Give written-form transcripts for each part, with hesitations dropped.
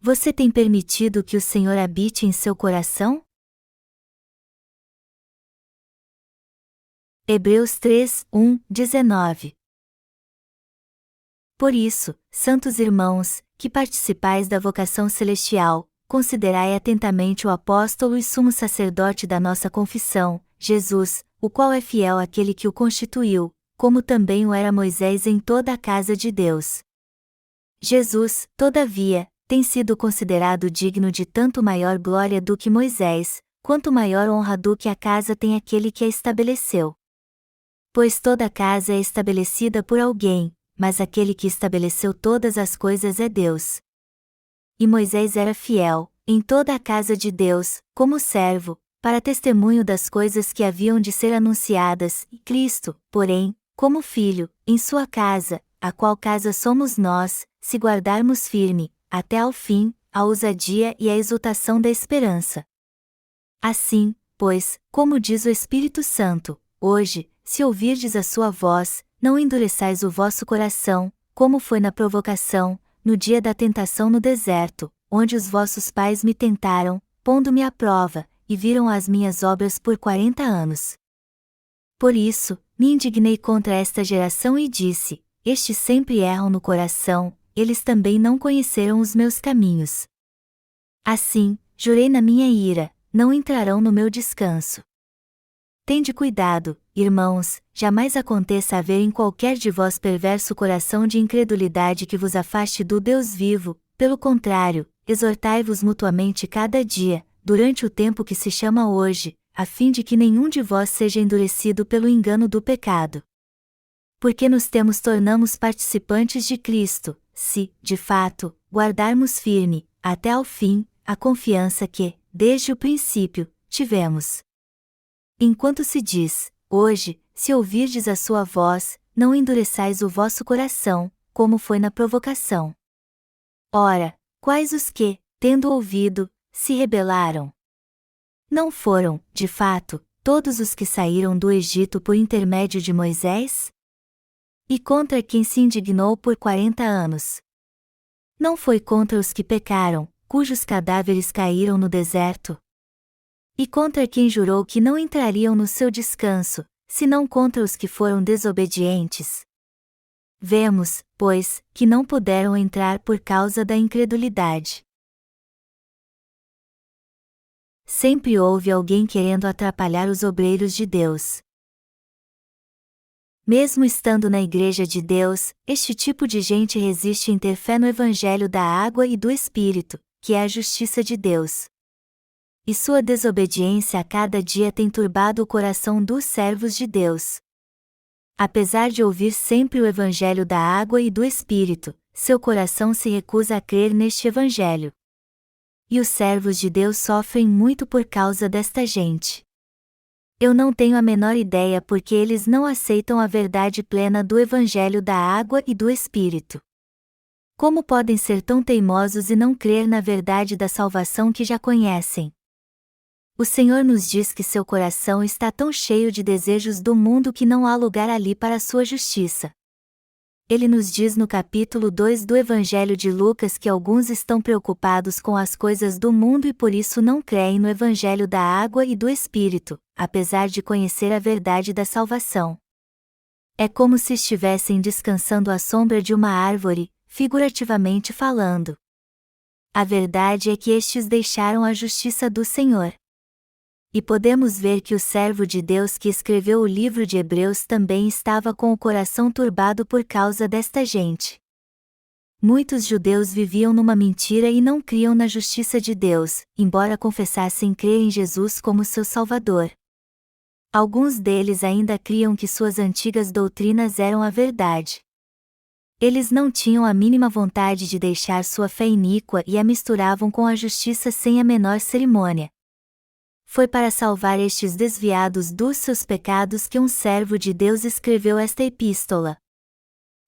você tem permitido que o Senhor habite em seu coração? Hebreus 3, 19. Por isso, santos irmãos, que participais da vocação celestial, considerai atentamente o apóstolo e sumo sacerdote da nossa confissão, Jesus, o qual é fiel àquele que o constituiu, como também o era Moisés em toda a casa de Deus. Jesus, todavia, tem sido considerado digno de tanto maior glória do que Moisés, quanto maior honra do que a casa tem aquele que a estabeleceu. Pois toda a casa é estabelecida por alguém, mas aquele que estabeleceu todas as coisas é Deus. E Moisés era fiel, em toda a casa de Deus, como servo, para testemunho das coisas que haviam de ser anunciadas, e Cristo, porém, como filho, em sua casa, a qual casa somos nós, se guardarmos firme, até ao fim, a ousadia e a exultação da esperança. Assim, pois, como diz o Espírito Santo, hoje, se ouvirdes a sua voz, não endureçais o vosso coração, como foi na provocação, no dia da tentação no deserto, onde os vossos pais me tentaram, pondo-me à prova, e viram as minhas obras por 40 anos. Por isso, me indignei contra esta geração e disse: estes sempre erram no coração, eles também não conheceram os meus caminhos. Assim, jurei na minha ira, não entrarão no meu descanso. Tende cuidado, irmãos, jamais aconteça haver em qualquer de vós perverso coração de incredulidade que vos afaste do Deus vivo, pelo contrário, exortai-vos mutuamente cada dia, durante o tempo que se chama hoje, a fim de que nenhum de vós seja endurecido pelo engano do pecado. Porque nos tornamos participantes de Cristo, se, de fato, guardarmos firme, até ao fim, a confiança que, desde o princípio, tivemos. Enquanto se diz, hoje, se ouvirdes a sua voz, não endureçais o vosso coração, como foi na provocação. Ora, quais os que, tendo ouvido, se rebelaram? Não foram, de fato, todos os que saíram do Egito por intermédio de Moisés? E contra quem se indignou por 40 anos? Não foi contra os que pecaram, cujos cadáveres caíram no deserto? E contra quem jurou que não entrariam no seu descanso, senão contra os que foram desobedientes? Vemos, pois, que não puderam entrar por causa da incredulidade. Sempre houve alguém querendo atrapalhar os obreiros de Deus. Mesmo estando na Igreja de Deus, este tipo de gente resiste em ter fé no Evangelho da água e do Espírito, que é a justiça de Deus. E sua desobediência a cada dia tem turbado o coração dos servos de Deus. Apesar de ouvir sempre o Evangelho da água e do Espírito, seu coração se recusa a crer neste Evangelho. E os servos de Deus sofrem muito por causa desta gente. Eu não tenho a menor ideia porque eles não aceitam a verdade plena do Evangelho da água e do Espírito. Como podem ser tão teimosos e não crer na verdade da salvação que já conhecem? O Senhor nos diz que seu coração está tão cheio de desejos do mundo que não há lugar ali para a sua justiça. Ele nos diz no capítulo 2 do Evangelho de Lucas que alguns estão preocupados com as coisas do mundo e por isso não creem no Evangelho da água e do Espírito, apesar de conhecer a verdade da salvação. É como se estivessem descansando à sombra de uma árvore, figurativamente falando. A verdade é que estes deixaram a justiça do Senhor. E podemos ver que o servo de Deus que escreveu o livro de Hebreus também estava com o coração turbado por causa desta gente. Muitos judeus viviam numa mentira e não criam na justiça de Deus, embora confessassem crer em Jesus como seu Salvador. Alguns deles ainda criam que suas antigas doutrinas eram a verdade. Eles não tinham a mínima vontade de deixar sua fé iníqua e a misturavam com a justiça sem a menor cerimônia. Foi para salvar estes desviados dos seus pecados que um servo de Deus escreveu esta epístola.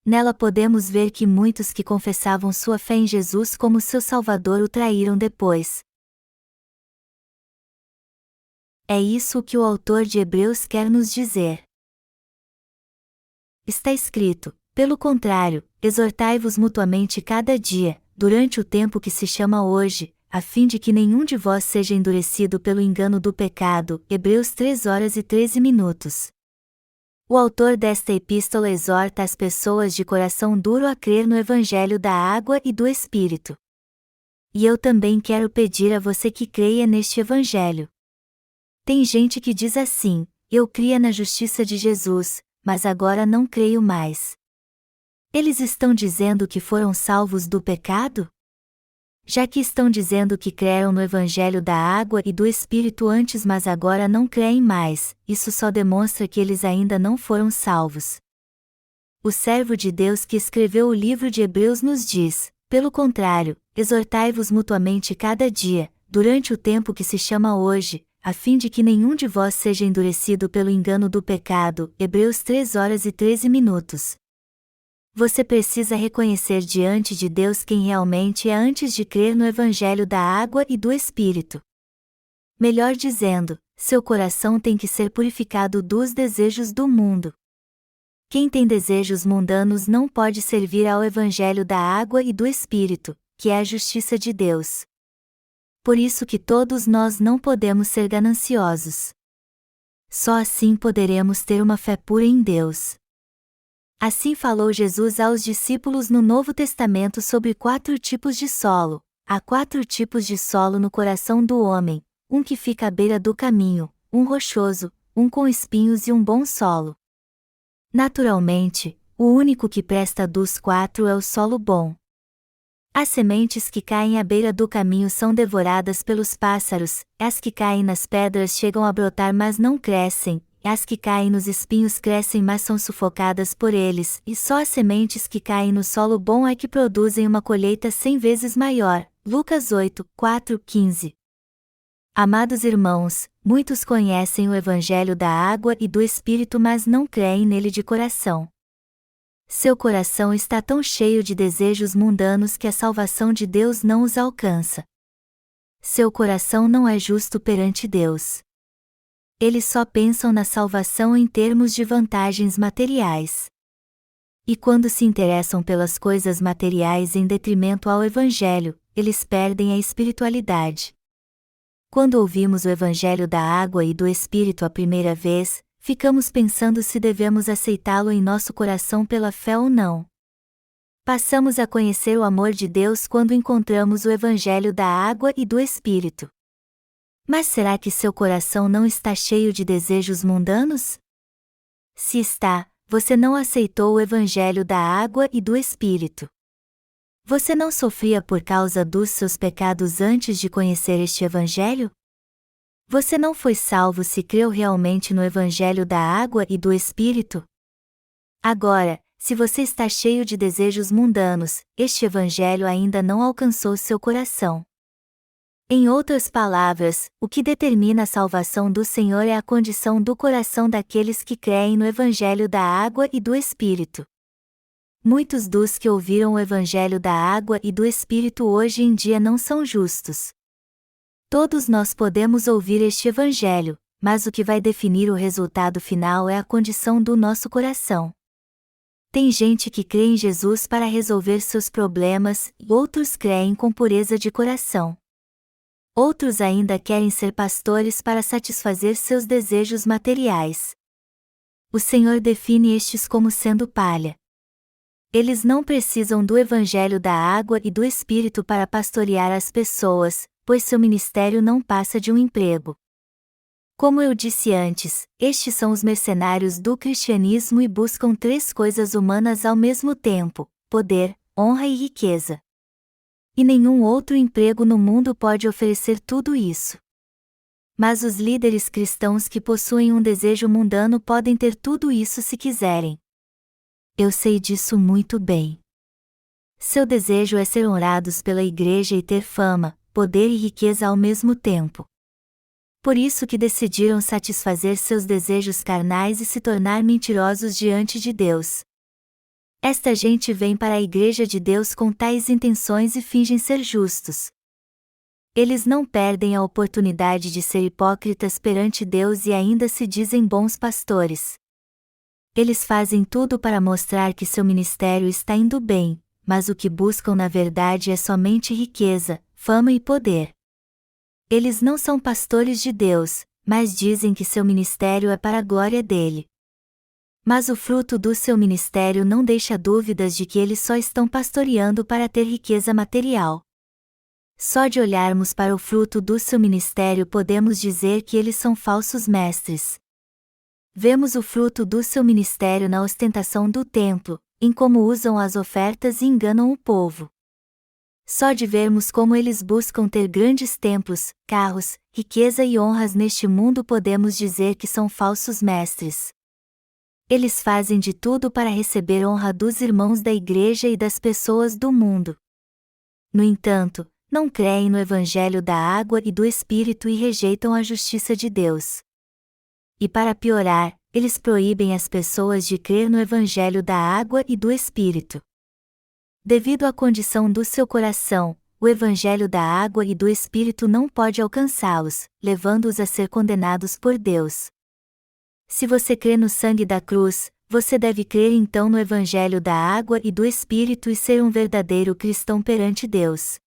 Nela podemos ver que muitos que confessavam sua fé em Jesus como seu Salvador o traíram depois. É isso o que o autor de Hebreus quer nos dizer. Está escrito: pelo contrário, exortai-vos mutuamente cada dia, durante o tempo que se chama hoje, a fim de que nenhum de vós seja endurecido pelo engano do pecado. Hebreus 3:13. O autor desta epístola exorta as pessoas de coração duro a crer no Evangelho da água e do Espírito. E eu também quero pedir a você que creia neste Evangelho. Tem gente que diz assim: eu cria na justiça de Jesus, mas agora não creio mais. Eles estão dizendo que foram salvos do pecado? Já que estão dizendo que creram no Evangelho da água e do Espírito antes, mas agora não creem mais, isso só demonstra que eles ainda não foram salvos. O servo de Deus que escreveu o livro de Hebreus nos diz: pelo contrário, exortai-vos mutuamente cada dia, durante o tempo que se chama hoje, a fim de que nenhum de vós seja endurecido pelo engano do pecado. Hebreus 3:13. Você precisa reconhecer diante de Deus quem realmente é antes de crer no Evangelho da água e do Espírito. Melhor dizendo, seu coração tem que ser purificado dos desejos do mundo. Quem tem desejos mundanos não pode servir ao Evangelho da água e do Espírito, que é a justiça de Deus. Por isso que todos nós não podemos ser gananciosos. Só assim poderemos ter uma fé pura em Deus. Assim falou Jesus aos discípulos no Novo Testamento sobre 4 tipos de solo. Há 4 tipos de solo no coração do homem: um que fica à beira do caminho, um rochoso, um com espinhos e um bom solo. Naturalmente, o único que presta dos 4 é o solo bom. As sementes que caem à beira do caminho são devoradas pelos pássaros, as que caem nas pedras chegam a brotar mas não crescem, as que caem nos espinhos crescem mas são sufocadas por eles, e só as sementes que caem no solo bom é que produzem uma colheita 100 vezes maior. Lucas 8:4-15. Amados irmãos, muitos conhecem o Evangelho da água e do Espírito mas não creem nele de coração. Seu coração está tão cheio de desejos mundanos que a salvação de Deus não os alcança. Seu coração não é justo perante Deus. Eles só pensam na salvação em termos de vantagens materiais. E quando se interessam pelas coisas materiais em detrimento ao Evangelho, eles perdem a espiritualidade. Quando ouvimos o Evangelho da água e do Espírito a primeira vez, ficamos pensando se devemos aceitá-lo em nosso coração pela fé ou não. Passamos a conhecer o amor de Deus quando encontramos o Evangelho da água e do Espírito. Mas será que seu coração não está cheio de desejos mundanos? Se está, você não aceitou o Evangelho da água e do Espírito. Você não sofria por causa dos seus pecados antes de conhecer este Evangelho? Você não foi salvo se creu realmente no Evangelho da água e do Espírito? Agora, se você está cheio de desejos mundanos, este Evangelho ainda não alcançou seu coração. Em outras palavras, o que determina a salvação do Senhor é a condição do coração daqueles que creem no Evangelho da água e do Espírito. Muitos dos que ouviram o Evangelho da água e do Espírito hoje em dia não são justos. Todos nós podemos ouvir este Evangelho, mas o que vai definir o resultado final é a condição do nosso coração. Tem gente que crê em Jesus para resolver seus problemas, e outros creem com pureza de coração. Outros ainda querem ser pastores para satisfazer seus desejos materiais. O Senhor define estes como sendo palha. Eles não precisam do Evangelho da água e do Espírito para pastorear as pessoas, pois seu ministério não passa de um emprego. Como eu disse antes, estes são os mercenários do cristianismo e buscam 3 coisas humanas ao mesmo tempo: poder, honra e riqueza. E nenhum outro emprego no mundo pode oferecer tudo isso. Mas os líderes cristãos que possuem um desejo mundano podem ter tudo isso se quiserem. Eu sei disso muito bem. Seu desejo é ser honrados pela igreja e ter fama, poder e riqueza ao mesmo tempo. Por isso que decidiram satisfazer seus desejos carnais e se tornar mentirosos diante de Deus. Esta gente vem para a igreja de Deus com tais intenções e fingem ser justos. Eles não perdem a oportunidade de ser hipócritas perante Deus e ainda se dizem bons pastores. Eles fazem tudo para mostrar que seu ministério está indo bem, mas o que buscam na verdade é somente riqueza, fama e poder. Eles não são pastores de Deus, mas dizem que seu ministério é para a glória dele. Mas o fruto do seu ministério não deixa dúvidas de que eles só estão pastoreando para ter riqueza material. Só de olharmos para o fruto do seu ministério podemos dizer que eles são falsos mestres. Vemos o fruto do seu ministério na ostentação do templo, em como usam as ofertas e enganam o povo. Só de vermos como eles buscam ter grandes templos, carros, riqueza e honras neste mundo podemos dizer que são falsos mestres. Eles fazem de tudo para receber honra dos irmãos da igreja e das pessoas do mundo. No entanto, não creem no Evangelho da água e do Espírito e rejeitam a justiça de Deus. E para piorar, eles proíbem as pessoas de crer no Evangelho da água e do Espírito. Devido à condição do seu coração, o Evangelho da água e do Espírito não pode alcançá-los, levando-os a ser condenados por Deus. Se você crê no sangue da cruz, você deve crer então no Evangelho da água e do Espírito e ser um verdadeiro cristão perante Deus.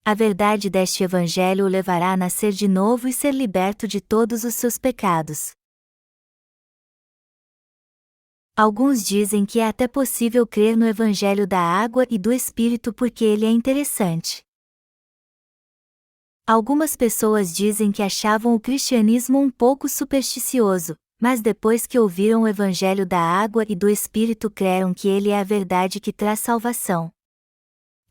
A verdade deste Evangelho o levará a nascer de novo e ser liberto de todos os seus pecados. Alguns dizem que é até possível crer no Evangelho da água e do Espírito porque ele é interessante. Algumas pessoas dizem que achavam o cristianismo um pouco supersticioso, mas depois que ouviram o Evangelho da água e do Espírito creram que ele é a verdade que traz salvação.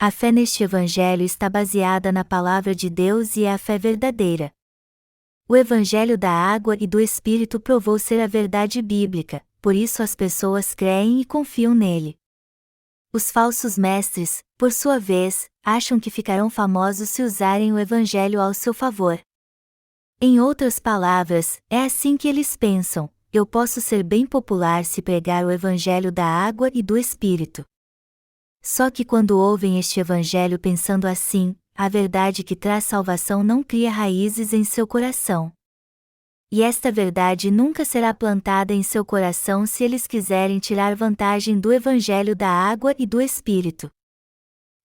A fé neste Evangelho está baseada na Palavra de Deus e é a fé verdadeira. O Evangelho da água e do Espírito provou ser a verdade bíblica, por isso as pessoas creem e confiam nele. Os falsos mestres, por sua vez, acham que ficarão famosos se usarem o Evangelho ao seu favor. Em outras palavras, é assim que eles pensam: eu posso ser bem popular se pregar o Evangelho da água e do Espírito. Só que quando ouvem este Evangelho pensando assim, a verdade que traz salvação não cria raízes em seu coração. E esta verdade nunca será plantada em seu coração se eles quiserem tirar vantagem do Evangelho da água e do Espírito.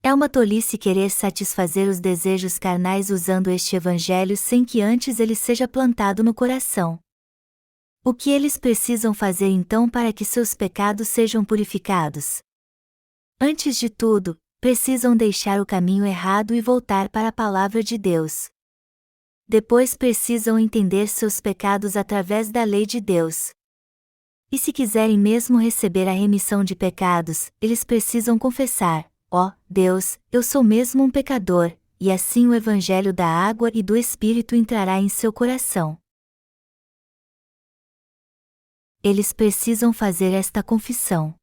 É uma tolice querer satisfazer os desejos carnais usando este Evangelho sem que antes ele seja plantado no coração. O que eles precisam fazer então para que seus pecados sejam purificados? Antes de tudo, precisam deixar o caminho errado e voltar para a Palavra de Deus. Depois precisam entender seus pecados através da lei de Deus. E se quiserem mesmo receber a remissão de pecados, eles precisam confessar: ó Deus, eu sou mesmo um pecador, e assim o Evangelho da água e do Espírito entrará em seu coração. Eles precisam fazer esta confissão.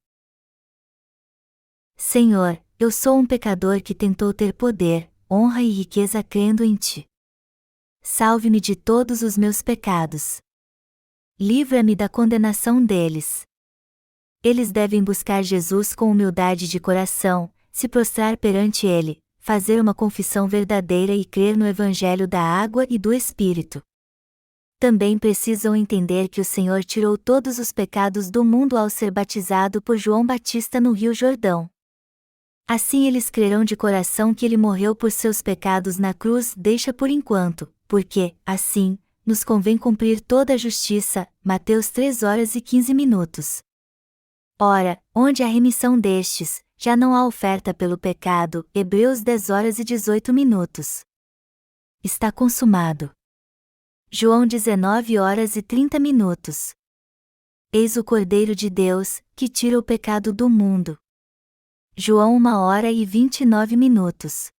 Senhor, eu sou um pecador que tentou ter poder, honra e riqueza crendo em Ti. Salve-me de todos os meus pecados. Livra-me da condenação deles. Eles devem buscar Jesus com humildade de coração, se prostrar perante Ele, fazer uma confissão verdadeira e crer no Evangelho da água e do Espírito. Também precisam entender que o Senhor tirou todos os pecados do mundo ao ser batizado por João Batista no Rio Jordão. Assim eles crerão de coração que Ele morreu por seus pecados na cruz, deixa por enquanto, porque, assim, nos convém cumprir toda a justiça. Mateus 3h15. Ora, onde há remissão destes, já não há oferta pelo pecado. Hebreus 10h18. Está consumado. João 19h30. Eis o Cordeiro de Deus, que tira o pecado do mundo. João 1h29.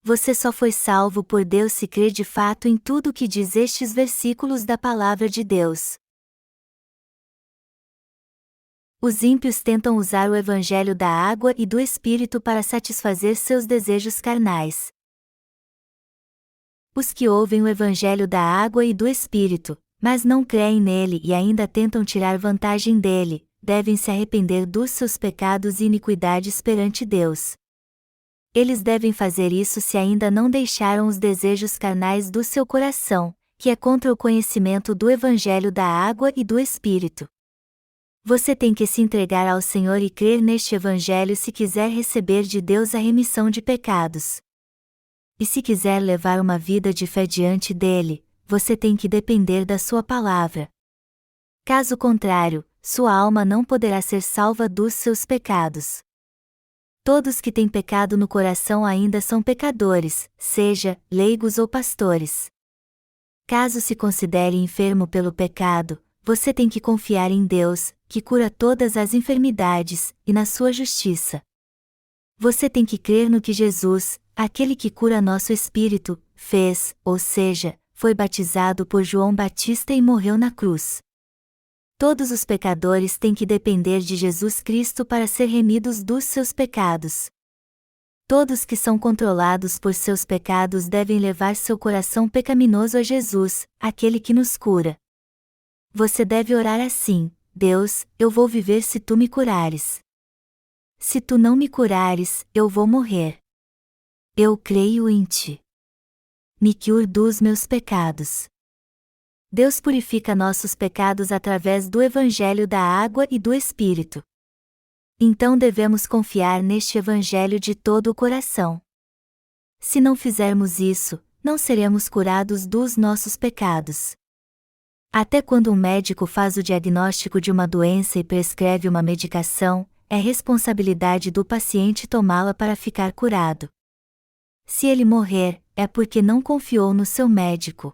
Você só foi salvo por Deus se crer de fato em tudo o que diz estes versículos da Palavra de Deus. Os ímpios tentam usar o Evangelho da água e do Espírito para satisfazer seus desejos carnais. Os que ouvem o Evangelho da água e do Espírito, mas não creem nele e ainda tentam tirar vantagem dele, devem se arrepender dos seus pecados e iniquidades perante Deus. Eles devem fazer isso se ainda não deixaram os desejos carnais do seu coração, que é contra o conhecimento do Evangelho da água e do Espírito. Você tem que se entregar ao Senhor e crer neste Evangelho se quiser receber de Deus a remissão de pecados. E se quiser levar uma vida de fé diante dele, você tem que depender da sua palavra. Caso contrário, sua alma não poderá ser salva dos seus pecados. Todos que têm pecado no coração ainda são pecadores, seja leigos ou pastores. Caso se considere enfermo pelo pecado, você tem que confiar em Deus, que cura todas as enfermidades, e na sua justiça. Você tem que crer no que Jesus, aquele que cura nosso espírito, fez, ou seja, foi batizado por João Batista e morreu na cruz. Todos os pecadores têm que depender de Jesus Cristo para ser remidos dos seus pecados. Todos que são controlados por seus pecados devem levar seu coração pecaminoso a Jesus, aquele que nos cura. Você deve orar assim: Deus, eu vou viver se tu me curares. Se tu não me curares, eu vou morrer. Eu creio em ti. Me cure dos meus pecados. Deus purifica nossos pecados através do Evangelho da água e do Espírito. Então devemos confiar neste Evangelho de todo o coração. Se não fizermos isso, não seremos curados dos nossos pecados. Até quando um médico faz o diagnóstico de uma doença e prescreve uma medicação, é responsabilidade do paciente tomá-la para ficar curado. Se ele morrer, é porque não confiou no seu médico.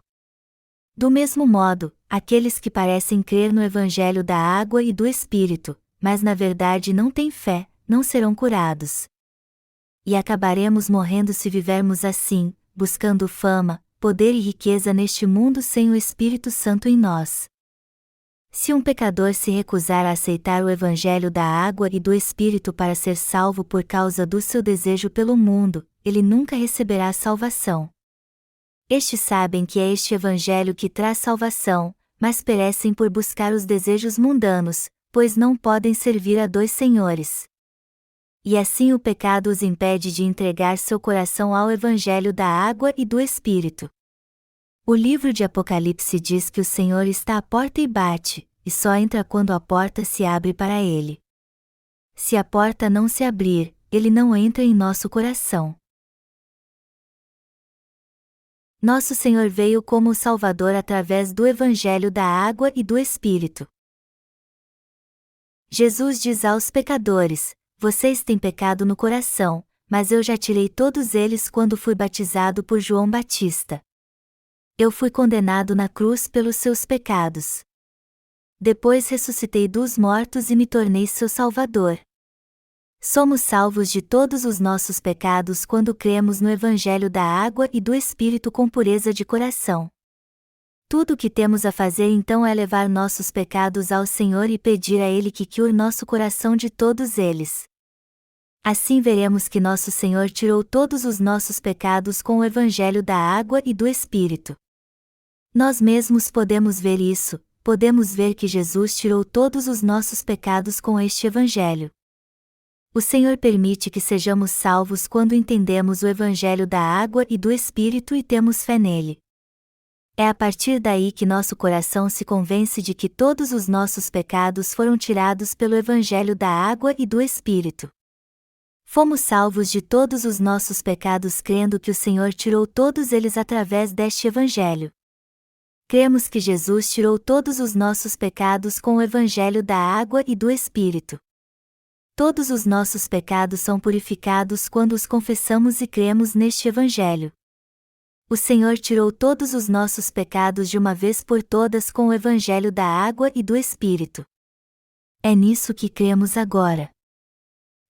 Do mesmo modo, aqueles que parecem crer no Evangelho da água e do Espírito, mas na verdade não têm fé, não serão curados. E acabaremos morrendo se vivermos assim, buscando fama, poder e riqueza neste mundo sem o Espírito Santo em nós. Se um pecador se recusar a aceitar o Evangelho da água e do Espírito para ser salvo por causa do seu desejo pelo mundo, ele nunca receberá salvação. Estes sabem que é este Evangelho que traz salvação, mas perecem por buscar os desejos mundanos, pois não podem servir a dois senhores. E assim o pecado os impede de entregar seu coração ao Evangelho da água e do Espírito. O livro de Apocalipse diz que o Senhor está à porta e bate, e só entra quando a porta se abre para ele. Se a porta não se abrir, ele não entra em nosso coração. Nosso Senhor veio como o Salvador através do Evangelho da água e do Espírito. Jesus diz aos pecadores: vocês têm pecado no coração, mas eu já tirei todos eles quando fui batizado por João Batista. Eu fui condenado na cruz pelos seus pecados. Depois ressuscitei dos mortos e me tornei seu Salvador. Somos salvos de todos os nossos pecados quando cremos no Evangelho da água e do Espírito com pureza de coração. Tudo o que temos a fazer então é levar nossos pecados ao Senhor e pedir a Ele que cure nosso coração de todos eles. Assim veremos que nosso Senhor tirou todos os nossos pecados com o Evangelho da água e do Espírito. Nós mesmos podemos ver isso, podemos ver que Jesus tirou todos os nossos pecados com este Evangelho. O Senhor permite que sejamos salvos quando entendemos o Evangelho da água e do Espírito e temos fé nele. É a partir daí que nosso coração se convence de que todos os nossos pecados foram tirados pelo Evangelho da água e do Espírito. Fomos salvos de todos os nossos pecados crendo que o Senhor tirou todos eles através deste Evangelho. Cremos que Jesus tirou todos os nossos pecados com o Evangelho da água e do Espírito. Todos os nossos pecados são purificados quando os confessamos e cremos neste Evangelho. O Senhor tirou todos os nossos pecados de uma vez por todas com o Evangelho da água e do Espírito. É nisso que cremos agora.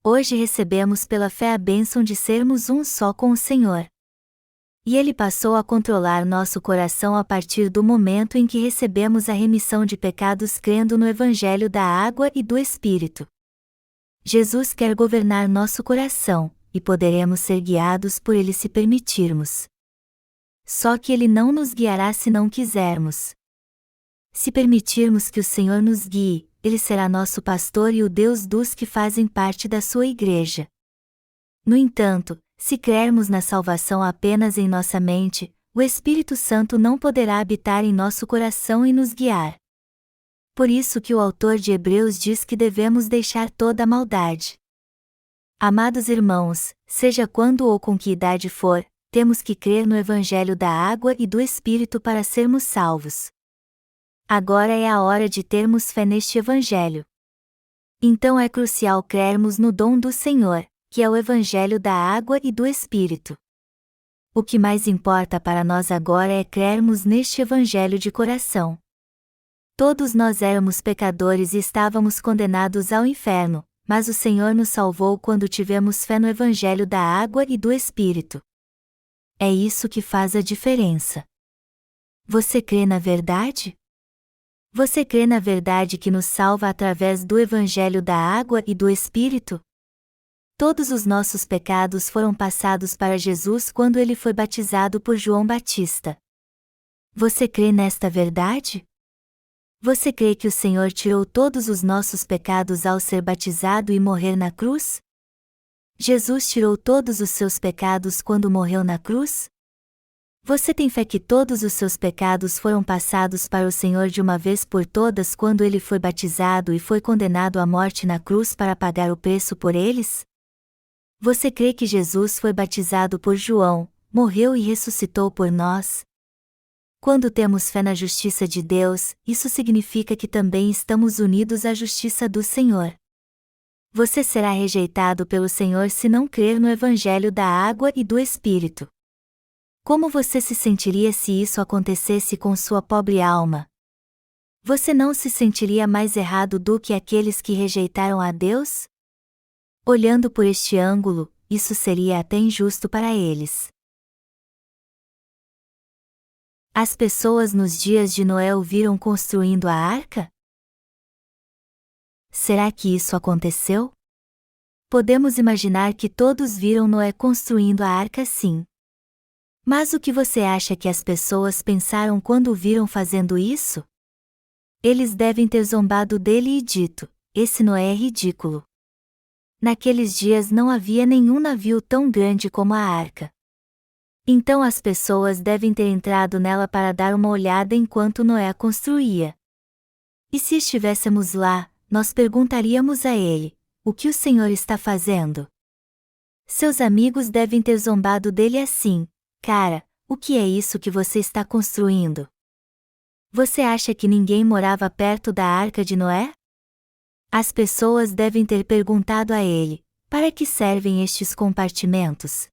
Hoje recebemos pela fé a bênção de sermos um só com o Senhor. E Ele passou a controlar nosso coração a partir do momento em que recebemos a remissão de pecados crendo no Evangelho da água e do Espírito. Jesus quer governar nosso coração, e poderemos ser guiados por Ele se permitirmos. Só que Ele não nos guiará se não quisermos. Se permitirmos que o Senhor nos guie, Ele será nosso pastor e o Deus dos que fazem parte da sua igreja. No entanto, se crermos na salvação apenas em nossa mente, o Espírito Santo não poderá habitar em nosso coração e nos guiar. por isso que o autor de Hebreus diz que devemos deixar toda a maldade. Amados irmãos, seja quando ou com que idade for, temos que crer no Evangelho da água e do Espírito para sermos salvos. Agora é a hora de termos fé neste Evangelho. Então é crucial crermos no dom do Senhor, que é o Evangelho da água e do Espírito. O que mais importa para nós agora é crermos neste Evangelho de coração. Todos nós éramos pecadores e estávamos condenados ao inferno, mas o Senhor nos salvou quando tivemos fé no Evangelho da água e do Espírito. É isso que faz a diferença. Você crê na verdade? Você crê na verdade que nos salva através do Evangelho da água e do Espírito? Todos os nossos pecados foram passados para Jesus quando ele foi batizado por João Batista. Você crê nesta verdade? Você crê que o Senhor tirou todos os nossos pecados ao ser batizado e morrer na cruz? Jesus tirou todos os seus pecados quando morreu na cruz? Você tem fé que todos os seus pecados foram passados para o Senhor de uma vez por todas quando ele foi batizado e foi condenado à morte na cruz para pagar o preço por eles? Você crê que Jesus foi batizado por João, morreu e ressuscitou por nós? Quando temos fé na justiça de Deus, isso significa que também estamos unidos à justiça do Senhor. Você será rejeitado pelo Senhor se não crer no Evangelho da água e do Espírito. Como você se sentiria se isso acontecesse com sua pobre alma? Você não se sentiria mais errado do que aqueles que rejeitaram a Deus? Olhando por este ângulo, isso seria até injusto para eles. As pessoas nos dias de Noé o viram construindo a arca? Será que isso aconteceu? Podemos imaginar que todos viram Noé construindo a arca, sim. Mas o que você acha que as pessoas pensaram quando o viram fazendo isso? Eles devem ter zombado dele e dito: esse Noé é ridículo. Naqueles dias não havia nenhum navio tão grande como a arca. Então as pessoas devem ter entrado nela para dar uma olhada enquanto Noé a construía. E se estivéssemos lá, nós perguntaríamos a ele: o que o Senhor está fazendo? Seus amigos devem ter zombado dele assim: cara, o que é isso que você está construindo? Você acha que ninguém morava perto da arca de Noé? As pessoas devem ter perguntado a ele: para que servem estes compartimentos?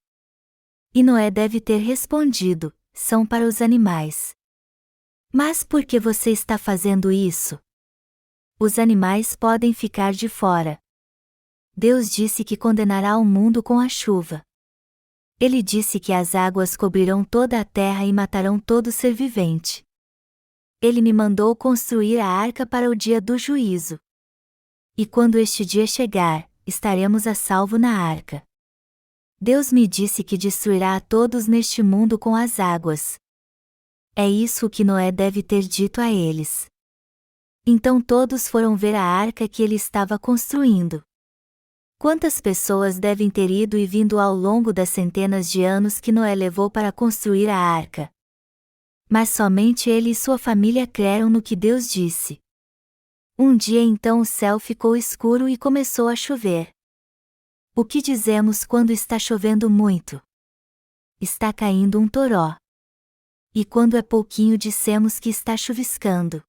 E Noé deve ter respondido: são para os animais. Mas por que você está fazendo isso? Os animais podem ficar de fora. Deus disse que condenará o mundo com a chuva. Ele disse que as águas cobrirão toda a terra e matarão todo ser vivente. Ele me mandou construir a arca para o dia do juízo. E quando este dia chegar, estaremos a salvo na arca. Deus me disse que destruirá a todos neste mundo com as águas. É isso o que Noé deve ter dito a eles. Então todos foram ver a arca que ele estava construindo. Quantas pessoas devem ter ido e vindo ao longo das centenas de anos que Noé levou para construir a arca? Mas somente ele e sua família creram no que Deus disse. Um dia então o céu ficou escuro e começou a chover. O que dizemos quando está chovendo muito? Está caindo um toró. E quando é pouquinho dissemos que está chuviscando.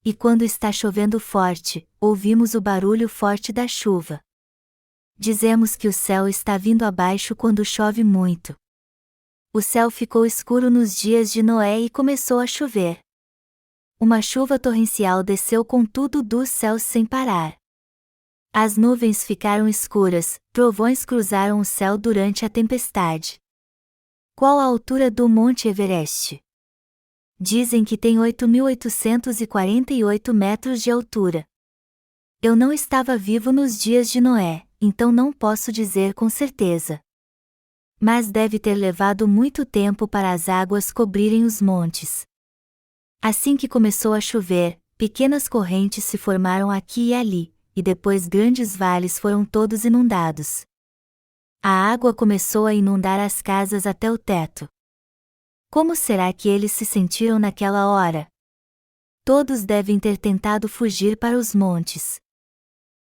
E quando está chovendo forte, ouvimos o barulho forte da chuva. Dizemos que o céu está vindo abaixo quando chove muito. O céu ficou escuro nos dias de Noé e começou a chover. Uma chuva torrencial desceu com tudo dos céus sem parar. As nuvens ficaram escuras, trovões cruzaram o céu durante a tempestade. Qual a altura do Monte Everest? Dizem que tem 8.848 metros de altura. Eu não estava vivo nos dias de Noé, então não posso dizer com certeza. Mas deve ter levado muito tempo para as águas cobrirem os montes. Assim que começou a chover, pequenas correntes se formaram aqui e ali, e depois grandes vales foram todos inundados. A água começou a inundar as casas até o teto. Como será que eles se sentiram naquela hora? Todos devem ter tentado fugir para os montes.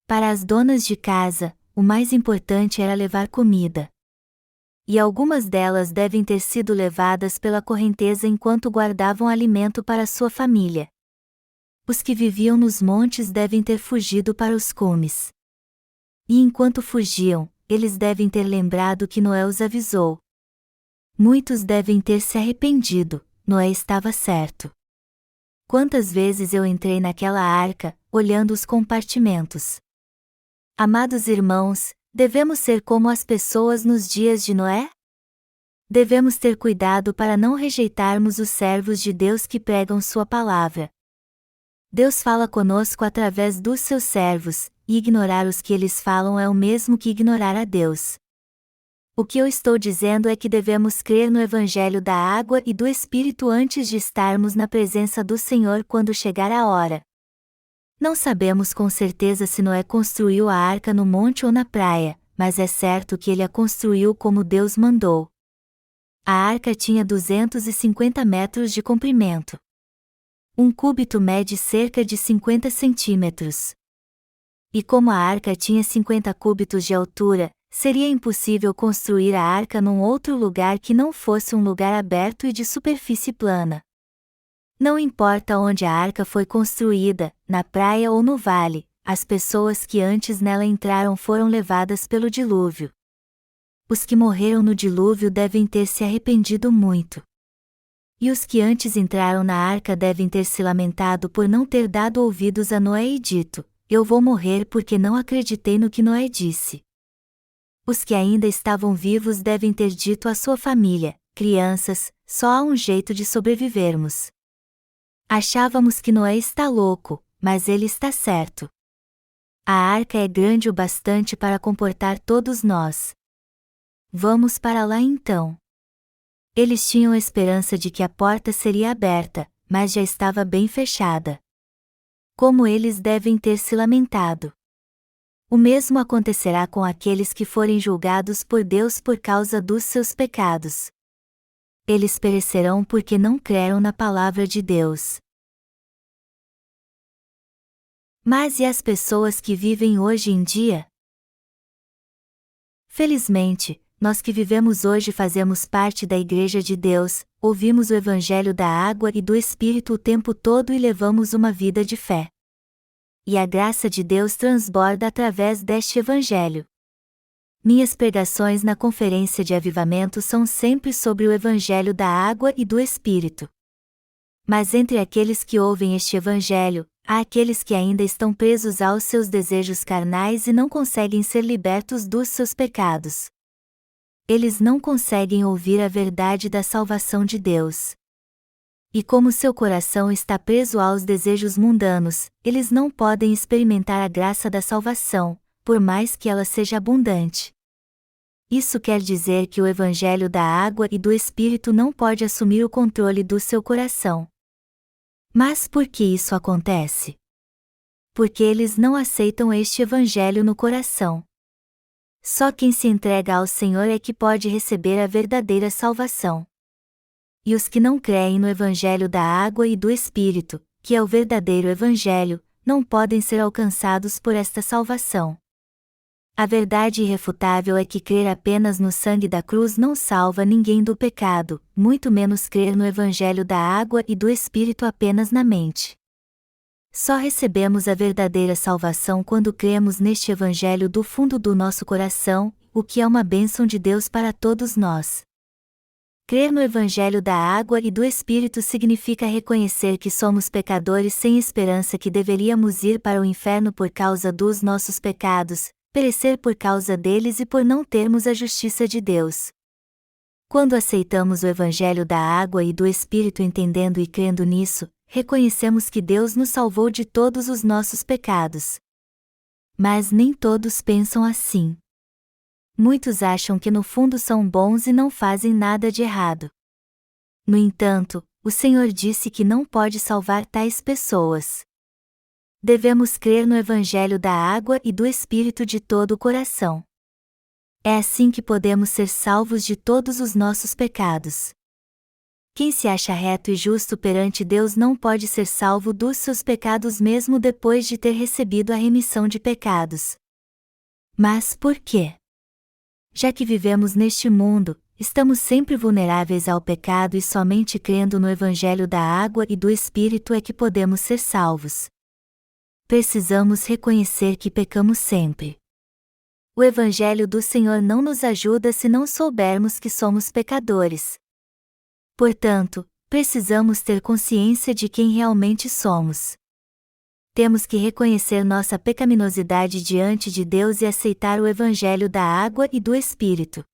Para as donas de casa, o mais importante era levar comida. E algumas delas devem ter sido levadas pela correnteza enquanto guardavam alimento para sua família. Os que viviam nos montes devem ter fugido para os cumes. E enquanto fugiam, eles devem ter lembrado que Noé os avisou. Muitos devem ter se arrependido, Noé estava certo. Quantas vezes eu entrei naquela arca, olhando os compartimentos. Amados irmãos, devemos ser como as pessoas nos dias de Noé? Devemos ter cuidado para não rejeitarmos os servos de Deus que pregam sua palavra. Deus fala conosco através dos seus servos, e ignorar os que eles falam é o mesmo que ignorar a Deus. O que eu estou dizendo é que devemos crer no Evangelho da água e do Espírito antes de estarmos na presença do Senhor quando chegar a hora. Não sabemos com certeza se Noé construiu a arca no monte ou na praia, mas é certo que ele a construiu como Deus mandou. A arca tinha 250 metros de comprimento. Um cúbito mede cerca de 50 centímetros. E como a arca tinha 50 cúbitos de altura, seria impossível construir a arca num outro lugar que não fosse um lugar aberto e de superfície plana. Não importa onde a arca foi construída, na praia ou no vale, as pessoas que antes nela entraram foram levadas pelo dilúvio. Os que morreram no dilúvio devem ter se arrependido muito. E os que antes entraram na arca devem ter se lamentado por não ter dado ouvidos a Noé e dito: eu vou morrer porque não acreditei no que Noé disse. Os que ainda estavam vivos devem ter dito à sua família: crianças, só há um jeito de sobrevivermos. Achávamos que Noé está louco, mas ele está certo. A arca é grande o bastante para comportar todos nós. Vamos para lá então. Eles tinham esperança de que a porta seria aberta, mas já estava bem fechada. Como eles devem ter se lamentado. O mesmo acontecerá com aqueles que forem julgados por Deus por causa dos seus pecados. Eles perecerão porque não creram na palavra de Deus. Mas e as pessoas que vivem hoje em dia? Felizmente, nós que vivemos hoje fazemos parte da Igreja de Deus, ouvimos o Evangelho da água e do Espírito o tempo todo e levamos uma vida de fé. E a graça de Deus transborda através deste Evangelho. Minhas pregações na conferência de avivamento são sempre sobre o Evangelho da água e do Espírito. Mas entre aqueles que ouvem este Evangelho, há aqueles que ainda estão presos aos seus desejos carnais e não conseguem ser libertos dos seus pecados. Eles não conseguem ouvir a verdade da salvação de Deus. E como seu coração está preso aos desejos mundanos, eles não podem experimentar a graça da salvação, por mais que ela seja abundante. Isso quer dizer que o Evangelho da água e do Espírito não pode assumir o controle do seu coração. Mas por que isso acontece? Porque eles não aceitam este Evangelho no coração. Só quem se entrega ao Senhor é que pode receber a verdadeira salvação. E os que não creem no Evangelho da água e do Espírito, que é o verdadeiro Evangelho, não podem ser alcançados por esta salvação. A verdade irrefutável é que crer apenas no sangue da cruz não salva ninguém do pecado, muito menos crer no Evangelho da água e do Espírito apenas na mente. Só recebemos a verdadeira salvação quando cremos neste Evangelho do fundo do nosso coração, o que é uma bênção de Deus para todos nós. Crer no Evangelho da água e do Espírito significa reconhecer que somos pecadores sem esperança, que deveríamos ir para o inferno por causa dos nossos pecados, perecer por causa deles e por não termos a justiça de Deus. Quando aceitamos o Evangelho da água e do Espírito entendendo e crendo nisso, reconhecemos que Deus nos salvou de todos os nossos pecados. Mas nem todos pensam assim. Muitos acham que no fundo são bons e não fazem nada de errado. No entanto, o Senhor disse que não pode salvar tais pessoas. Devemos crer no Evangelho da água e do Espírito de todo o coração. É assim que podemos ser salvos de todos os nossos pecados. Quem se acha reto e justo perante Deus não pode ser salvo dos seus pecados mesmo depois de ter recebido a remissão de pecados. Mas por quê? Já que vivemos neste mundo, estamos sempre vulneráveis ao pecado e somente crendo no Evangelho da água e do Espírito é que podemos ser salvos. Precisamos reconhecer que pecamos sempre. O Evangelho do Senhor não nos ajuda se não soubermos que somos pecadores. Portanto, precisamos ter consciência de quem realmente somos. Temos que reconhecer nossa pecaminosidade diante de Deus e aceitar o Evangelho da água e do Espírito.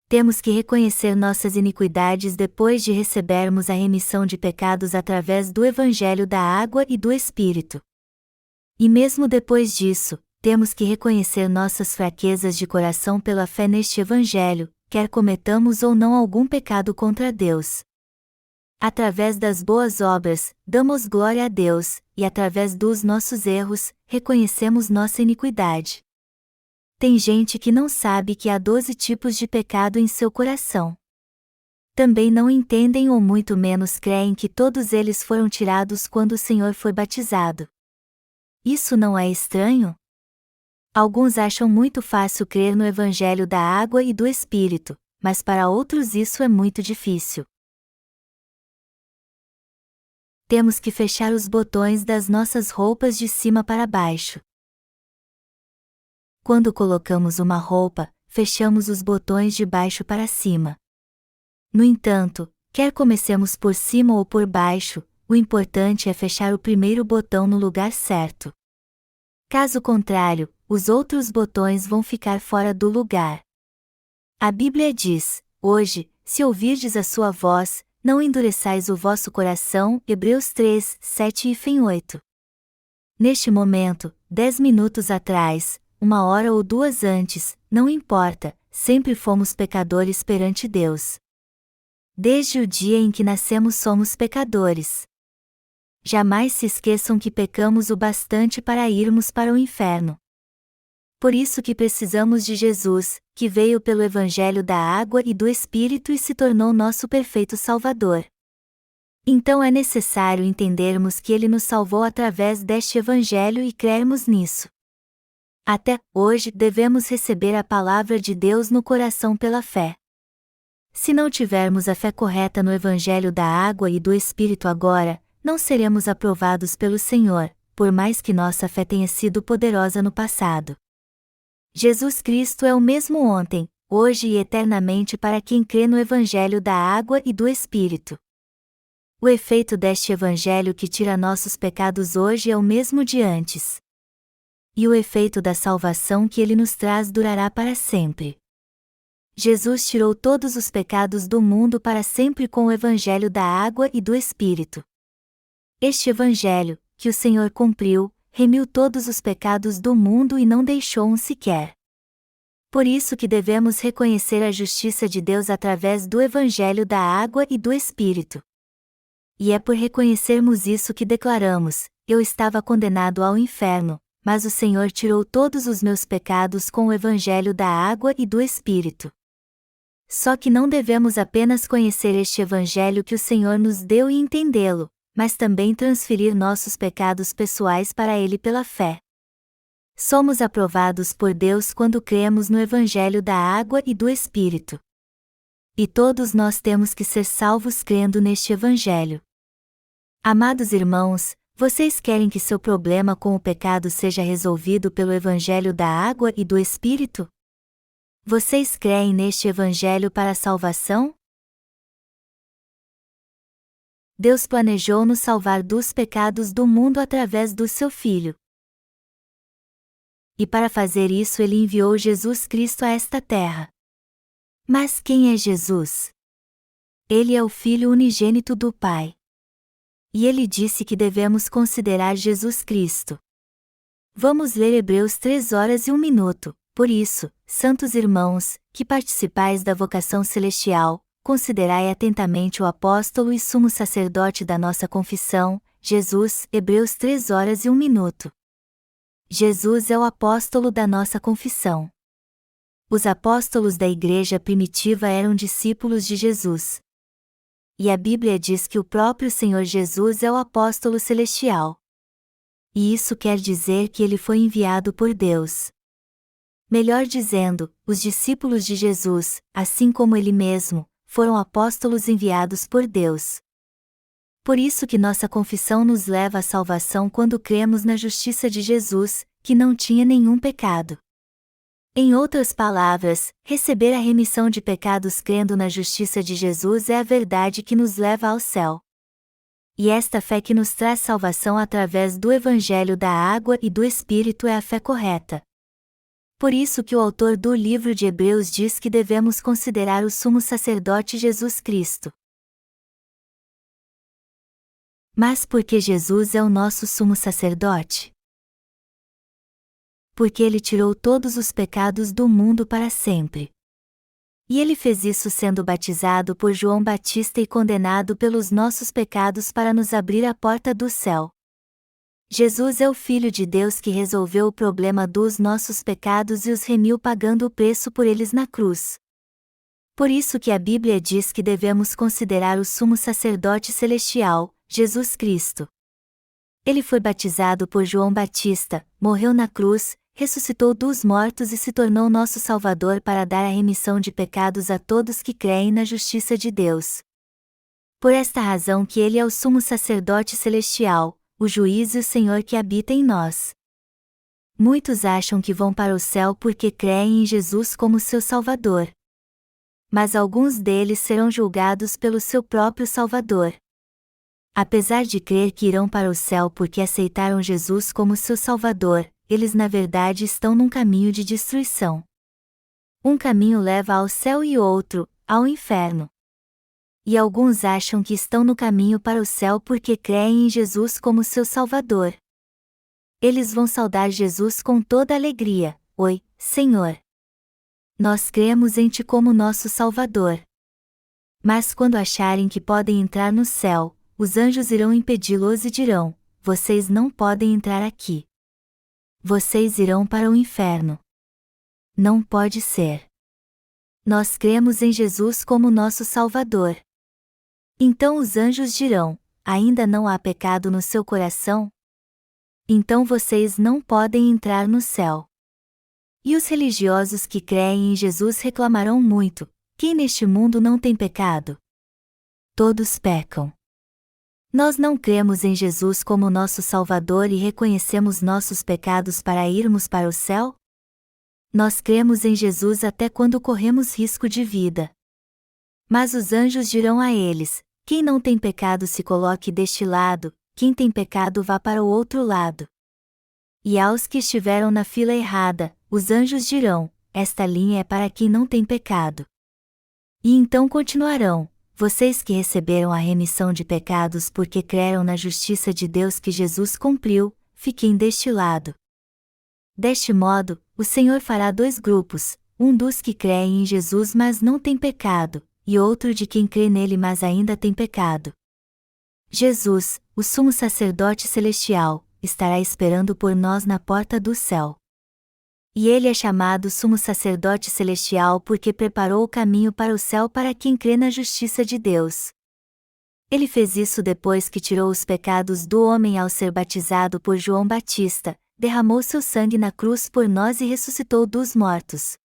Temos que reconhecer nossas iniquidades depois de recebermos a remissão de pecados através do Evangelho da água e do Espírito. E mesmo depois disso, temos que reconhecer nossas fraquezas de coração pela fé neste Evangelho, quer cometamos ou não algum pecado contra Deus. Através das boas obras, damos glória a Deus, e através dos nossos erros, reconhecemos nossa iniquidade. Tem gente que não sabe que há 12 tipos de pecado em seu coração. Também não entendem ou muito menos creem que todos eles foram tirados quando o Senhor foi batizado. Isso não é estranho? Alguns acham muito fácil crer no Evangelho da água e do Espírito, mas para outros isso é muito difícil. Temos que fechar os botões das nossas roupas de cima para baixo. Quando colocamos uma roupa, fechamos os botões de baixo para cima. No entanto, quer comecemos por cima ou por baixo, o importante é fechar o primeiro botão no lugar certo. Caso contrário, os outros botões vão ficar fora do lugar. A Bíblia diz: hoje, se ouvirdes a sua voz, não endureçais o vosso coração. Hebreus 3, 7 e 8. Neste momento, 10 minutos atrás, 1 hora ou 2 antes, não importa, sempre fomos pecadores perante Deus. Desde o dia em que nascemos somos pecadores. Jamais se esqueçam que pecamos o bastante para irmos para o inferno. Por isso que precisamos de Jesus, que veio pelo Evangelho da água e do Espírito e se tornou nosso perfeito Salvador. Então é necessário entendermos que Ele nos salvou através deste Evangelho e crermos nisso. Até hoje devemos receber a palavra de Deus no coração pela fé. Se não tivermos a fé correta no Evangelho da água e do Espírito agora, não seremos aprovados pelo Senhor, por mais que nossa fé tenha sido poderosa no passado. Jesus Cristo é o mesmo ontem, hoje e eternamente para quem crê no Evangelho da água e do Espírito. O efeito deste Evangelho que tira nossos pecados hoje é o mesmo de antes. E o efeito da salvação que ele nos traz durará para sempre. Jesus tirou todos os pecados do mundo para sempre com o Evangelho da água e do Espírito. Este Evangelho, que o Senhor cumpriu, remiu todos os pecados do mundo e não deixou um sequer. Por isso que devemos reconhecer a justiça de Deus através do Evangelho da água e do Espírito. E é por reconhecermos isso que declaramos: eu estava condenado ao inferno, mas o Senhor tirou todos os meus pecados com o Evangelho da água e do Espírito. Só que não devemos apenas conhecer este Evangelho que o Senhor nos deu e entendê-lo, mas também transferir nossos pecados pessoais para Ele pela fé. Somos aprovados por Deus quando cremos no Evangelho da água e do Espírito. E todos nós temos que ser salvos crendo neste Evangelho. Amados irmãos, vocês querem que seu problema com o pecado seja resolvido pelo Evangelho da água e do Espírito? Vocês creem neste Evangelho para a salvação? Deus planejou nos salvar dos pecados do mundo através do seu Filho. E para fazer isso ele enviou Jesus Cristo a esta terra. Mas quem é Jesus? Ele é o Filho unigênito do Pai. E ele disse que devemos considerar Jesus Cristo. Vamos ler Hebreus 3 horas e 1 minuto. Por isso, santos irmãos, que participais da vocação celestial, considerai atentamente o apóstolo e sumo sacerdote da nossa confissão, Jesus. Hebreus 3 horas e 1 minuto. Jesus é o apóstolo da nossa confissão. Os apóstolos da igreja primitiva eram discípulos de Jesus. E a Bíblia diz que o próprio Senhor Jesus é o apóstolo celestial. E isso quer dizer que ele foi enviado por Deus. Melhor dizendo, os discípulos de Jesus, assim como ele mesmo, foram apóstolos enviados por Deus. Por isso que nossa confissão nos leva à salvação quando cremos na justiça de Jesus, que não tinha nenhum pecado. Em outras palavras, receber a remissão de pecados crendo na justiça de Jesus é a verdade que nos leva ao céu. E esta fé que nos traz salvação através do Evangelho da Água e do Espírito é a fé correta. Por isso que o autor do livro de Hebreus diz que devemos considerar o sumo sacerdote Jesus Cristo. Mas por que Jesus é o nosso sumo sacerdote? Porque ele tirou todos os pecados do mundo para sempre. E ele fez isso sendo batizado por João Batista e condenado pelos nossos pecados para nos abrir a porta do céu. Jesus é o Filho de Deus que resolveu o problema dos nossos pecados e os remiu pagando o preço por eles na cruz. Por isso que a Bíblia diz que devemos considerar o sumo sacerdote celestial, Jesus Cristo. Ele foi batizado por João Batista, morreu na cruz, ressuscitou dos mortos e se tornou nosso Salvador para dar a remissão de pecados a todos que creem na justiça de Deus. Por esta razão que ele é o sumo sacerdote celestial, o juiz e o Senhor que habita em nós. Muitos acham que vão para o céu porque creem em Jesus como seu Salvador. Mas alguns deles serão julgados pelo seu próprio Salvador. Apesar de crer que irão para o céu porque aceitaram Jesus como seu Salvador, eles na verdade estão num caminho de destruição. Um caminho leva ao céu e outro, ao inferno. E alguns acham que estão no caminho para o céu porque creem em Jesus como seu Salvador. Eles vão saudar Jesus com toda alegria: Oi, Senhor! Nós cremos em Ti como nosso Salvador. Mas quando acharem que podem entrar no céu, os anjos irão impedi-los e dirão: Vocês não podem entrar aqui. Vocês irão para o inferno. Não pode ser. Nós cremos em Jesus como nosso Salvador. Então os anjos dirão: Ainda não há pecado no seu coração? Então vocês não podem entrar no céu. E os religiosos que creem em Jesus reclamarão muito: Quem neste mundo não tem pecado? Todos pecam. Nós não cremos em Jesus como nosso Salvador e reconhecemos nossos pecados para irmos para o céu? Nós cremos em Jesus até quando corremos risco de vida. Mas os anjos dirão a eles: Quem não tem pecado se coloque deste lado, quem tem pecado vá para o outro lado. E aos que estiveram na fila errada, os anjos dirão: Esta linha é para quem não tem pecado. E então continuarão: Vocês que receberam a remissão de pecados porque creram na justiça de Deus que Jesus cumpriu, fiquem deste lado. Deste modo, o Senhor fará dois grupos, um dos que creem em Jesus mas não tem pecado, e outro de quem crê nele mas ainda tem pecado. Jesus, o sumo sacerdote celestial, estará esperando por nós na porta do céu. E ele é chamado sumo sacerdote celestial porque preparou o caminho para o céu para quem crê na justiça de Deus. Ele fez isso depois que tirou os pecados do homem ao ser batizado por João Batista, derramou seu sangue na cruz por nós e ressuscitou dos mortos.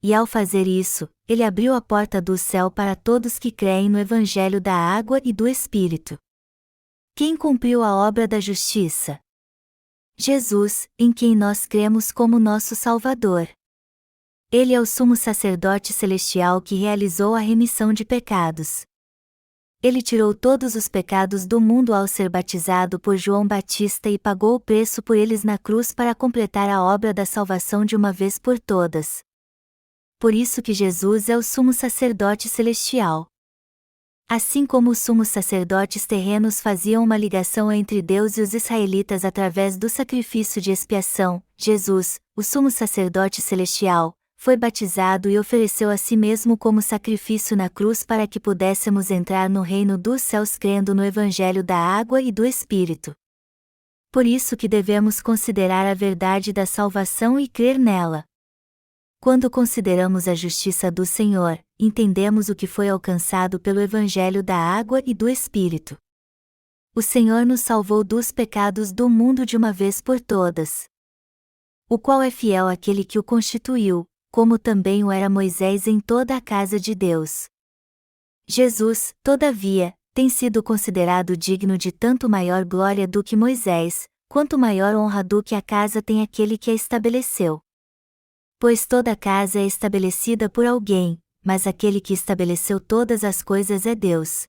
E ao fazer isso, ele abriu a porta do céu para todos que creem no Evangelho da Água e do Espírito. Quem cumpriu a obra da justiça? Jesus, em quem nós cremos como nosso Salvador. Ele é o sumo sacerdote celestial que realizou a remissão de pecados. Ele tirou todos os pecados do mundo ao ser batizado por João Batista e pagou o preço por eles na cruz para completar a obra da salvação de uma vez por todas. Por isso que Jesus é o sumo sacerdote celestial. Assim como os sumos sacerdotes terrenos faziam uma ligação entre Deus e os israelitas através do sacrifício de expiação, Jesus, o sumo sacerdote celestial, foi batizado e ofereceu a si mesmo como sacrifício na cruz para que pudéssemos entrar no reino dos céus crendo no Evangelho da Água e do Espírito. Por isso que devemos considerar a verdade da salvação e crer nela. Quando consideramos a justiça do Senhor, entendemos o que foi alcançado pelo Evangelho da Água e do Espírito. O Senhor nos salvou dos pecados do mundo de uma vez por todas. O qual é fiel àquele que o constituiu, como também o era Moisés em toda a casa de Deus. Jesus, todavia, tem sido considerado digno de tanto maior glória do que Moisés, quanto maior honra do que a casa tem aquele que a estabeleceu. Pois toda casa é estabelecida por alguém, mas aquele que estabeleceu todas as coisas é Deus.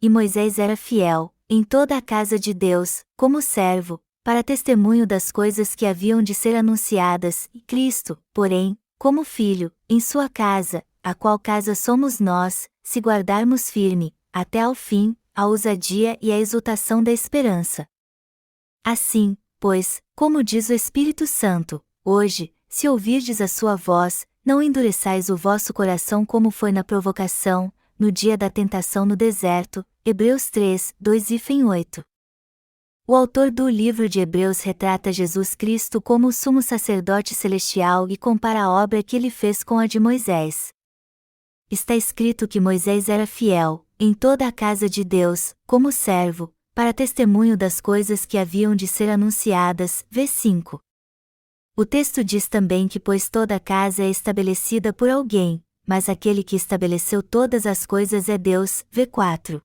E Moisés era fiel, em toda a casa de Deus, como servo, para testemunho das coisas que haviam de ser anunciadas, e Cristo, porém, como filho, em sua casa, a qual casa somos nós, se guardarmos firme, até ao fim, a ousadia e a exultação da esperança. Assim, pois, como diz o Espírito Santo, hoje, se ouvirdes a sua voz, não endureçais o vosso coração como foi na provocação, no dia da tentação no deserto. Hebreus 3, 2-8. O autor do livro de Hebreus retrata Jesus Cristo como o sumo sacerdote celestial e compara a obra que ele fez com a de Moisés. Está escrito que Moisés era fiel, em toda a casa de Deus, como servo, para testemunho das coisas que haviam de ser anunciadas. V5. O texto diz também que pois toda a casa é estabelecida por alguém, mas aquele que estabeleceu todas as coisas é Deus. V4.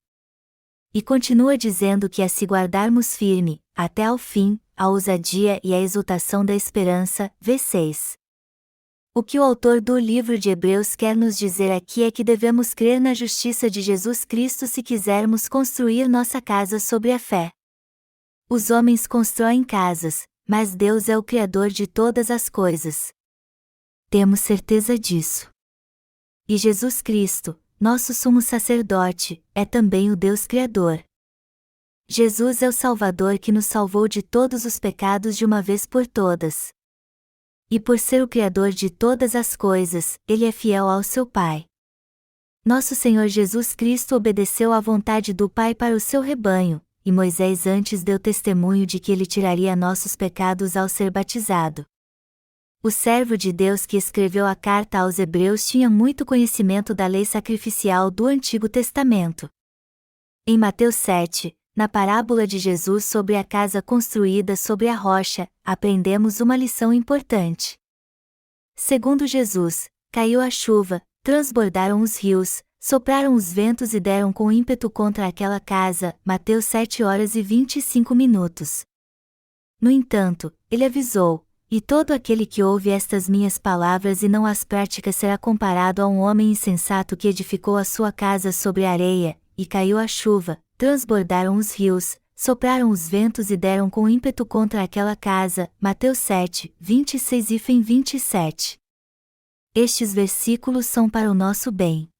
E continua dizendo que a se guardarmos firme, até ao fim, a ousadia e a exultação da esperança. V6. O que o autor do livro de Hebreus quer nos dizer aqui é que devemos crer na justiça de Jesus Cristo se quisermos construir nossa casa sobre a fé. Os homens constroem casas, mas Deus é o Criador de todas as coisas. Temos certeza disso. E Jesus Cristo, nosso sumo sacerdote, é também o Deus Criador. Jesus é o Salvador que nos salvou de todos os pecados de uma vez por todas. E por ser o Criador de todas as coisas, Ele é fiel ao seu Pai. Nosso Senhor Jesus Cristo obedeceu à vontade do Pai para o seu rebanho, e Moisés antes deu testemunho de que ele tiraria nossos pecados ao ser batizado. O servo de Deus que escreveu a carta aos Hebreus tinha muito conhecimento da lei sacrificial do Antigo Testamento. Em Mateus 7, na parábola de Jesus sobre a casa construída sobre a rocha, aprendemos uma lição importante. Segundo Jesus, caiu a chuva, transbordaram os rios, sopraram os ventos e deram com ímpeto contra aquela casa. Mateus 7h25. No entanto, ele avisou: e todo aquele que ouve estas minhas palavras e não as pratica será comparado a um homem insensato que edificou a sua casa sobre a areia, e caiu a chuva, transbordaram os rios, sopraram os ventos e deram com ímpeto contra aquela casa. Mateus 7:26-27. Estes versículos são para o nosso bem.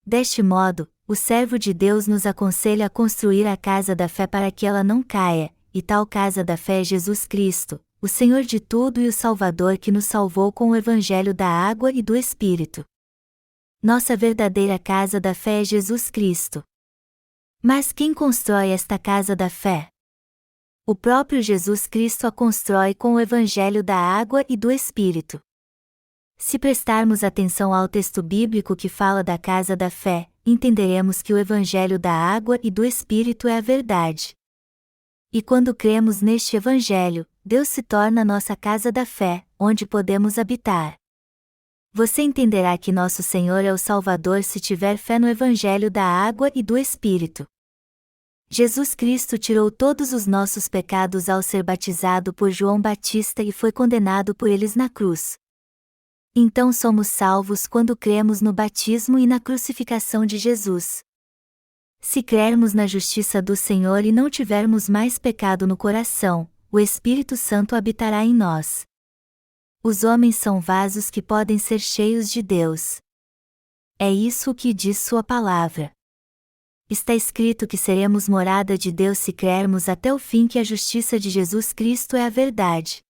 Deste modo, o servo de Deus nos aconselha a construir a casa da fé para que ela não caia, e tal casa da fé é Jesus Cristo, o Senhor de tudo e o Salvador que nos salvou com o Evangelho da Água e do Espírito. Nossa verdadeira casa da fé é Jesus Cristo. Mas quem constrói esta casa da fé? O próprio Jesus Cristo a constrói com o Evangelho da Água e do Espírito. Se prestarmos atenção ao texto bíblico que fala da casa da fé, entenderemos que o Evangelho da Água e do Espírito é a verdade. E quando cremos neste Evangelho, Deus se torna nossa casa da fé, onde podemos habitar. Você entenderá que nosso Senhor é o Salvador se tiver fé no Evangelho da Água e do Espírito. Jesus Cristo tirou todos os nossos pecados ao ser batizado por João Batista e foi condenado por eles na cruz. Então somos salvos quando cremos no batismo e na crucificação de Jesus. Se crermos na justiça do Senhor e não tivermos mais pecado no coração, o Espírito Santo habitará em nós. Os homens são vasos que podem ser cheios de Deus. É isso o que diz sua palavra. Está escrito que seremos morada de Deus se crermos até o fim que a justiça de Jesus Cristo é a verdade.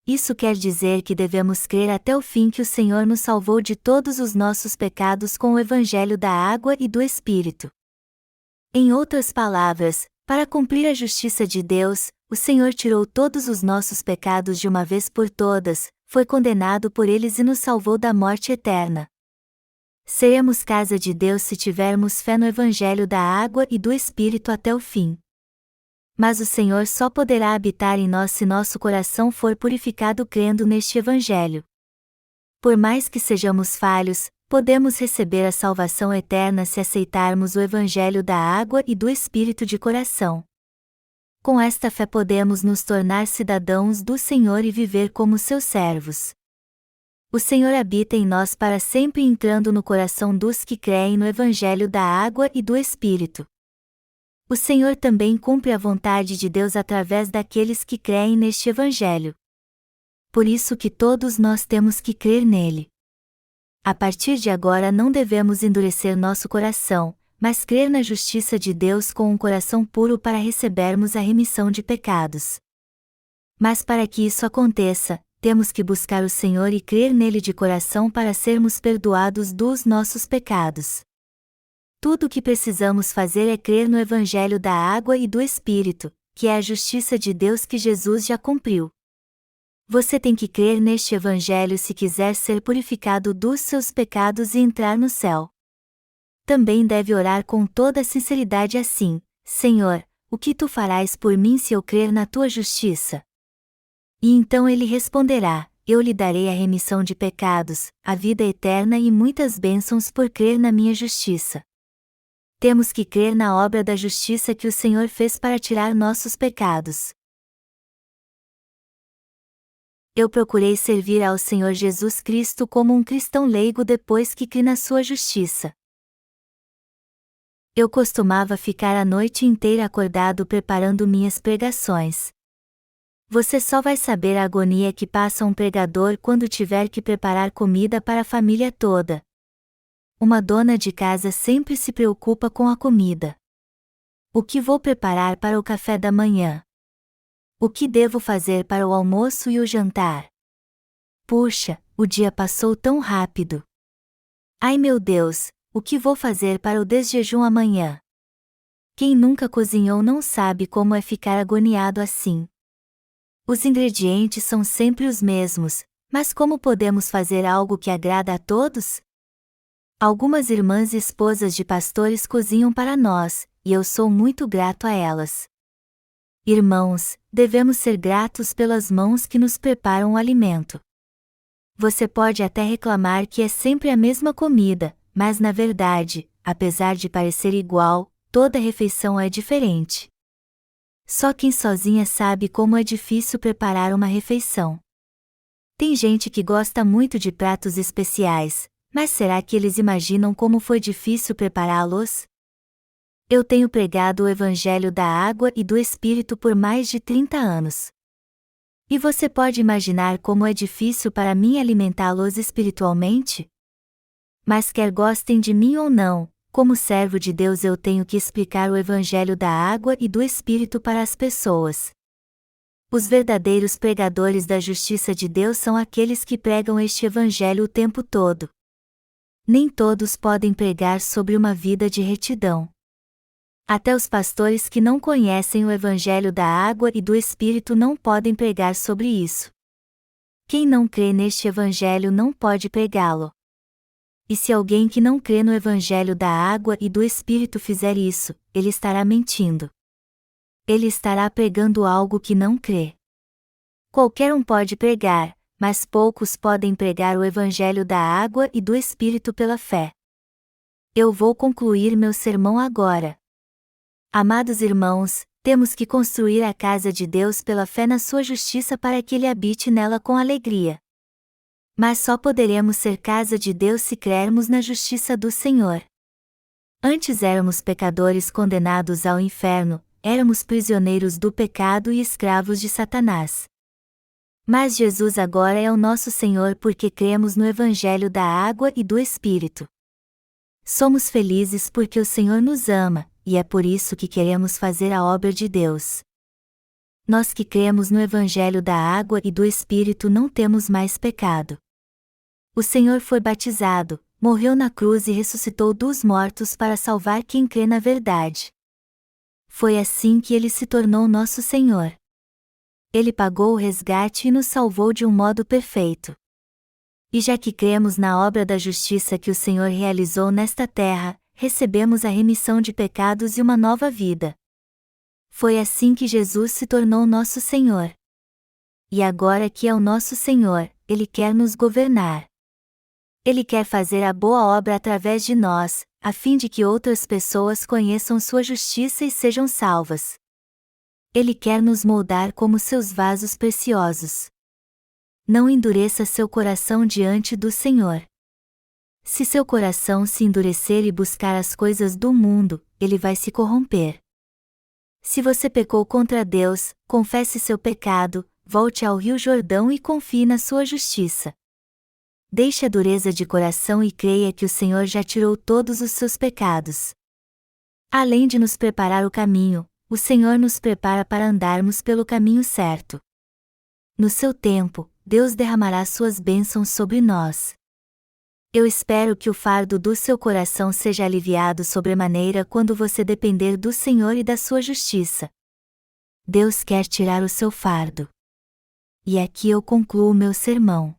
Isso quer dizer que devemos crer até o fim que o Senhor nos salvou de todos os nossos pecados com o Evangelho da Água e do Espírito. Em outras palavras, para cumprir a justiça de Deus, o Senhor tirou todos os nossos pecados de uma vez por todas, foi condenado por eles e nos salvou da morte eterna. Seremos casa de Deus se tivermos fé no Evangelho da água e do Espírito até o fim. Mas o Senhor só poderá habitar em nós se nosso coração for purificado crendo neste Evangelho. Por mais que sejamos falhos, podemos receber a salvação eterna se aceitarmos o Evangelho da água e do Espírito de coração. Com esta fé podemos nos tornar cidadãos do Senhor e viver como seus servos. O Senhor habita em nós para sempre entrando no coração dos que creem no Evangelho da água e do Espírito. O Senhor também cumpre a vontade de Deus através daqueles que creem neste Evangelho. Por isso que todos nós temos que crer nele. A partir de agora não devemos endurecer nosso coração, mas crer na justiça de Deus com um coração puro para recebermos a remissão de pecados. Mas para que isso aconteça, temos que buscar o Senhor e crer nele de coração para sermos perdoados dos nossos pecados. Tudo o que precisamos fazer é crer no Evangelho da água e do Espírito, que é a justiça de Deus que Jesus já cumpriu. Você tem que crer neste Evangelho se quiser ser purificado dos seus pecados e entrar no céu. Também deve orar com toda a sinceridade assim: Senhor, o que tu farás por mim se eu crer na tua justiça? E então ele responderá: eu lhe darei a remissão de pecados, a vida eterna e muitas bênçãos por crer na minha justiça. Temos que crer na obra da justiça que o Senhor fez para tirar nossos pecados. Eu procurei servir ao Senhor Jesus Cristo como um cristão leigo depois que criei na sua justiça. Eu costumava ficar a noite inteira acordado preparando minhas pregações. Você só vai saber a agonia que passa um pregador quando tiver que preparar comida para a família toda. Uma dona de casa sempre se preocupa com a comida. O que vou preparar para o café da manhã? O que devo fazer para o almoço e o jantar? Puxa, o dia passou tão rápido. Ai meu Deus, o que vou fazer para o desjejum amanhã? Quem nunca cozinhou não sabe como é ficar agoniado assim. Os ingredientes são sempre os mesmos, mas como podemos fazer algo que agrada a todos? Algumas irmãs e esposas de pastores cozinham para nós, e eu sou muito grato a elas. Irmãos, devemos ser gratos pelas mãos que nos preparam o alimento. Você pode até reclamar que é sempre a mesma comida, mas na verdade, apesar de parecer igual, toda refeição é diferente. Só quem sozinha sabe como é difícil preparar uma refeição. Tem gente que gosta muito de pratos especiais, mas será que eles imaginam como foi difícil prepará-los? Eu tenho pregado o Evangelho da água e do Espírito por mais de 30 anos. E você pode imaginar como é difícil para mim alimentá-los espiritualmente? Mas quer gostem de mim ou não, como servo de Deus eu tenho que explicar o Evangelho da água e do Espírito para as pessoas. Os verdadeiros pregadores da justiça de Deus são aqueles que pregam este Evangelho o tempo todo. Nem todos podem pregar sobre uma vida de retidão. Até os pastores que não conhecem o Evangelho da água e do Espírito não podem pregar sobre isso. Quem não crê neste Evangelho não pode pregá-lo. E se alguém que não crê no Evangelho da água e do Espírito fizer isso, ele estará mentindo. Ele estará pregando algo que não crê. Qualquer um pode pregar, mas poucos podem pregar o Evangelho da água e do Espírito pela fé. Eu vou concluir meu sermão agora. Amados irmãos, temos que construir a casa de Deus pela fé na sua justiça para que Ele habite nela com alegria. Mas só poderemos ser casa de Deus se crermos na justiça do Senhor. Antes éramos pecadores condenados ao inferno, éramos prisioneiros do pecado e escravos de Satanás. Mas Jesus agora é o nosso Senhor porque cremos no Evangelho da água e do Espírito. Somos felizes porque o Senhor nos ama, e é por isso que queremos fazer a obra de Deus. Nós que cremos no Evangelho da água e do Espírito não temos mais pecado. O Senhor foi batizado, morreu na cruz e ressuscitou dos mortos para salvar quem crê na verdade. Foi assim que Ele se tornou nosso Senhor. Ele pagou o resgate e nos salvou de um modo perfeito. E já que cremos na obra da justiça que o Senhor realizou nesta terra, recebemos a remissão de pecados e uma nova vida. Foi assim que Jesus se tornou nosso Senhor. E agora que é o nosso Senhor, Ele quer nos governar. Ele quer fazer a boa obra através de nós, a fim de que outras pessoas conheçam sua justiça e sejam salvas. Ele quer nos moldar como seus vasos preciosos. Não endureça seu coração diante do Senhor. Se seu coração se endurecer e buscar as coisas do mundo, ele vai se corromper. Se você pecou contra Deus, confesse seu pecado, volte ao Rio Jordão e confie na sua justiça. Deixe a dureza de coração e creia que o Senhor já tirou todos os seus pecados. Além de nos preparar o caminho, o Senhor nos prepara para andarmos pelo caminho certo. No seu tempo, Deus derramará suas bênçãos sobre nós. Eu espero que o fardo do seu coração seja aliviado sobremaneira quando você depender do Senhor e da sua justiça. Deus quer tirar o seu fardo. E aqui eu concluo meu sermão.